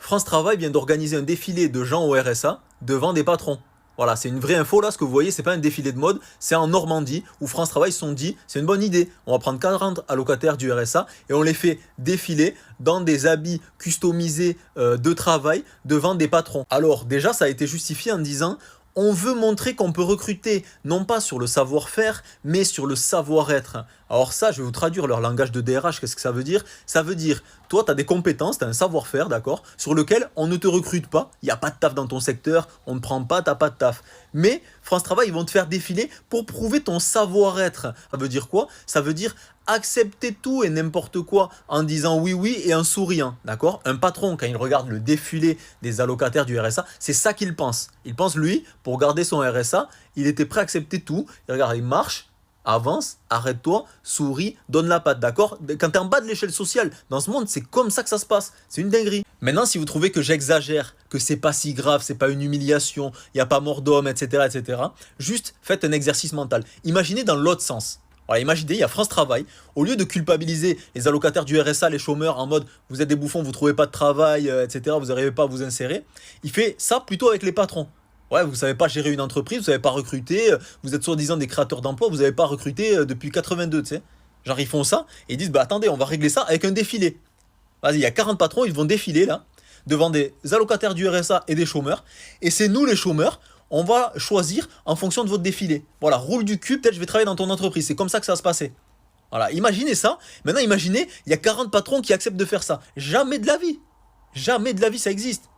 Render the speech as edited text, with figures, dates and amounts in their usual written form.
France Travail vient d'organiser un défilé de gens au RSA devant des patrons. Voilà, c'est une vraie info là, ce que vous voyez, c'est pas un défilé de mode, c'est en Normandie où France Travail se sont dit, c'est une bonne idée, on va prendre 40 allocataires du RSA et on les fait défiler dans des habits customisés de travail devant des patrons. Alors déjà, ça a été justifié en disant, on veut montrer qu'on peut recruter non pas sur le savoir-faire, mais sur le savoir-être. Alors ça, je vais vous traduire leur langage de DRH, qu'est-ce que ça veut dire? Ça veut dire, toi, tu as des compétences, tu as un savoir-faire, d'accord, sur lequel on ne te recrute pas, il n'y a pas de taf dans ton secteur, on ne prend pas, tu n'as pas de taf. Mais France Travail, ils vont te faire défiler pour prouver ton savoir-être. Ça veut dire quoi? Ça veut dire accepter tout et n'importe quoi en disant oui, oui et en souriant, d'accord? Un patron, quand il regarde le défilé des allocataires du RSA, c'est ça qu'il pense. Il pense, lui, pour garder son RSA, il était prêt à accepter tout. Il regarde, il marche, avance, arrête-toi, souris, donne la patte, d'accord? Quand tu es en bas de l'échelle sociale, dans ce monde, c'est comme ça que ça se passe. C'est une dinguerie. Maintenant, si vous trouvez que j'exagère, que c'est pas si grave, c'est pas une humiliation, il n'y a pas mort d'homme, etc., juste faites un exercice mental. Imaginez dans l'autre sens. Voilà, imaginez, il y a France Travail, au lieu de culpabiliser les allocataires du RSA, les chômeurs, en mode vous êtes des bouffons, vous ne trouvez pas de travail, etc., vous n'arrivez pas à vous insérer, il fait ça plutôt avec les patrons. Ouais, vous ne savez pas gérer une entreprise, vous ne savez pas recruter, vous êtes soi-disant des créateurs d'emplois, vous n'avez pas recruté depuis 82, tu sais. Genre, ils font ça et ils disent, bah attendez, on va régler ça avec un défilé. Vas-y, il y a 40 patrons, ils vont défiler là, devant des allocataires du RSA et des chômeurs, et c'est nous les chômeurs, on va choisir en fonction de votre défilé. Voilà, roule du cul, peut-être je vais travailler dans ton entreprise, c'est comme ça que ça va se passer. Voilà, imaginez ça. Maintenant, imaginez, il y a 40 patrons qui acceptent de faire ça. Jamais de la vie ça existe.